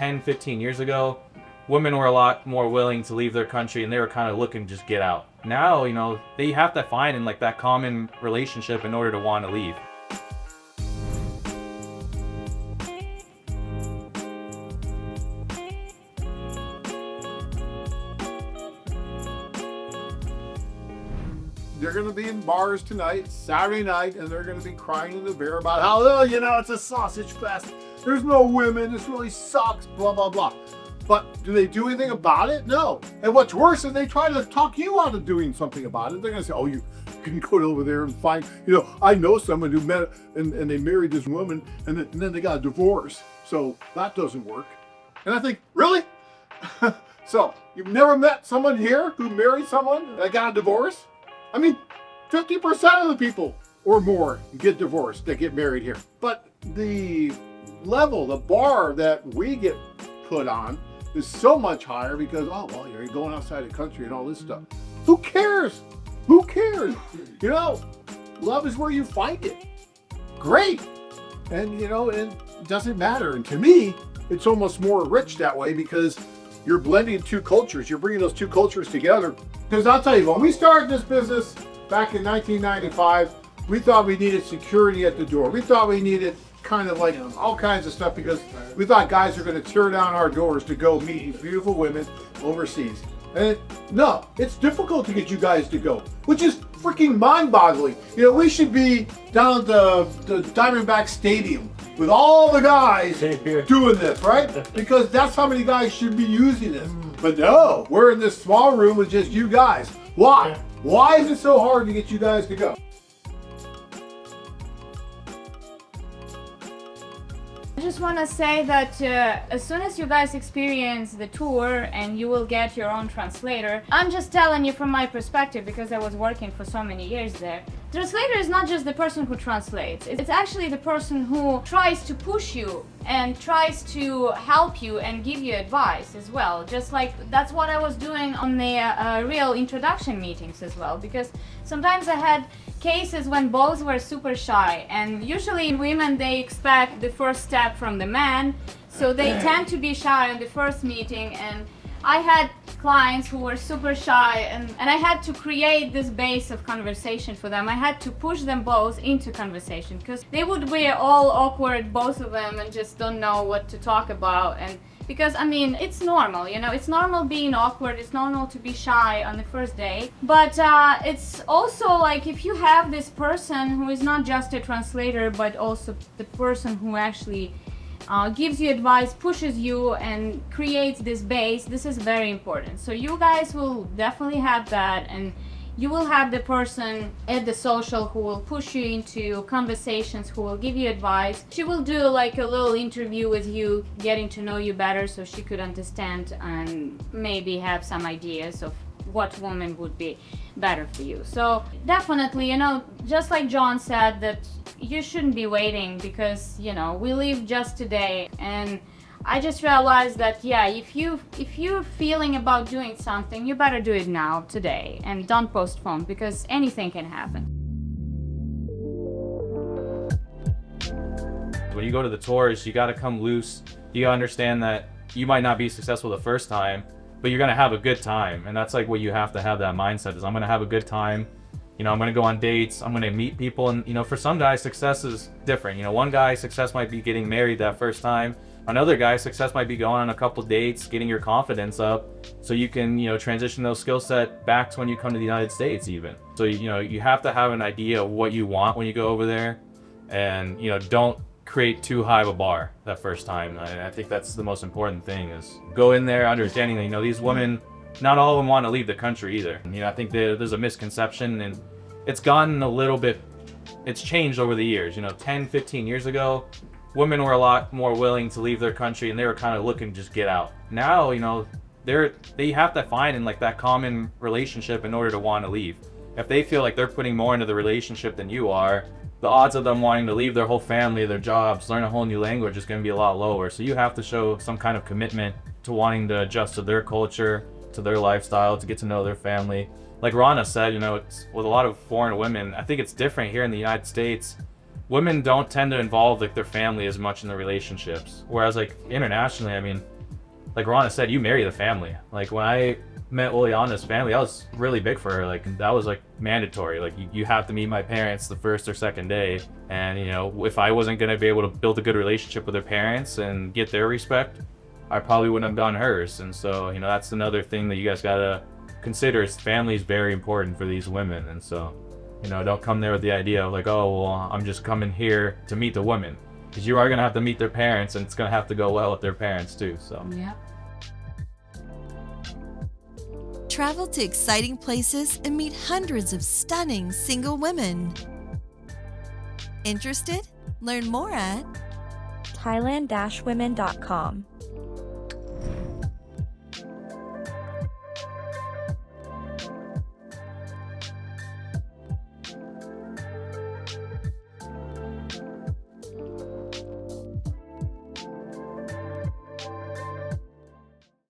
10, 15 years ago, women were a lot more willing to leave their country and they were kind of looking to just get out. Now, they have to find in like that common relationship in order to want to leave. They're going to be in bars tonight, Saturday night, and they're going to be crying in the beer about how, oh, it's a sausage fest. There's no women. This really sucks, blah, blah, blah. But do they do anything about it? No. And what's worse is they try to talk you out of doing something about it. They're going to say, oh, you can go over there and find, I know someone who met and they married this woman and then they got a divorce. So that doesn't work. And I think, really? So you've never met someone here who married someone that got a divorce? 50% of the people or more get divorced that get married here. But the level, the bar that we get put on is so much higher because, you're going outside the country and all this stuff. Who cares? Who cares? Love is where you find it. Great. And, it doesn't matter. And to me, it's almost more rich that way because you're blending two cultures. You're bringing those two cultures together. Because I'll tell you, when we started this business back in 1995, we thought we needed security at the door. We thought we needed kind of like all kinds of stuff because we thought guys were going to tear down our doors to go meet these beautiful women overseas. And no, it's difficult to get you guys to go, which is freaking mind-boggling. We should be down at the Diamondback Stadium with all the guys doing this, right? Because that's how many guys should be using this. But no, we're in this small room with just you guys. Why? Why is it so hard to get you guys to go? I just want to say that as soon as you guys experience the tour and you will get your own translator, I'm just telling you from my perspective because I was working for so many years there. Translator is not just the person who translates, it's actually the person who tries to push you and tries to help you and give you advice as well. Just like that's what I was doing on the real introduction meetings as well, because sometimes I had cases when both were super shy, and usually women, they expect the first step from the man, so they tend to be shy in the first meeting. And I had clients who were super shy and I had to create this base of conversation for them. I had to push them both into conversation because they would be all awkward, both of them, and just don't know what to talk about. And because it's normal, it's normal being awkward, it's normal to be shy on the first day. But it's also like if you have this person who is not just a translator, but also the person who actually gives you advice, pushes you, and creates this base, this is very important. So you guys will definitely have that, and you will have the person at the social who will push you into conversations, who will give you advice. She will do like a little interview with you, getting to know you better so she could understand and maybe have some ideas of what woman would be better for you. So definitely, just like John said, that you shouldn't be waiting because, we live just today. And I just realized that, if you're feeling about doing something, you better do it now, today, and don't postpone because anything can happen. When you go to the tours, you got to come loose. You got to understand that you might not be successful the first time, but you're going to have a good time. And that's like what you have to have that mindset is I'm going to have a good time. I'm going to go on dates. I'm going to meet people. And, for some guys, success is different. One guy's success might be getting married that first time. Another guy's success might be going on a couple dates, getting your confidence up so you can, transition those skill set back to when you come to the United States even. So, you have to have an idea of what you want when you go over there and, don't create too high of a bar that first time. I think that's the most important thing is go in there understanding that, these women, not all of them want to leave the country either. I think there's a misconception and it's gotten a little bit, it's changed over the years. 10, 15 years ago, women were a lot more willing to leave their country and they were kind of looking to just get out. Now, they have to find in like that common relationship in order to want to leave. If they feel like they're putting more into the relationship than you are, the odds of them wanting to leave their whole family, their jobs, learn a whole new language is going to be a lot lower. So you have to show some kind of commitment to wanting to adjust to their culture, to their lifestyle, to get to know their family. Like Rana said, it's with a lot of foreign women, I think it's different here in the United States. women don't tend to involve like their family as much in the relationships. Whereas like internationally, I mean, like Rana said, you marry the family. Like when I met Oleana's family, that was really big for her. Like that was like mandatory. Like you have to meet my parents the first or second day. And you know, if I wasn't gonna be able to build a good relationship with their parents and get their respect, I probably wouldn't have done hers. And so, you know, that's another thing that you guys gotta consider, is family is very important for these women. And so, you know, don't come there with the idea of like, oh, well, I'm just coming here to meet the women. Because you are gonna have to meet their parents, and it's gonna have to go well with their parents too, so. Yeah. Travel to exciting places and meet hundreds of stunning single women. Interested? Learn more at Thailand-women.com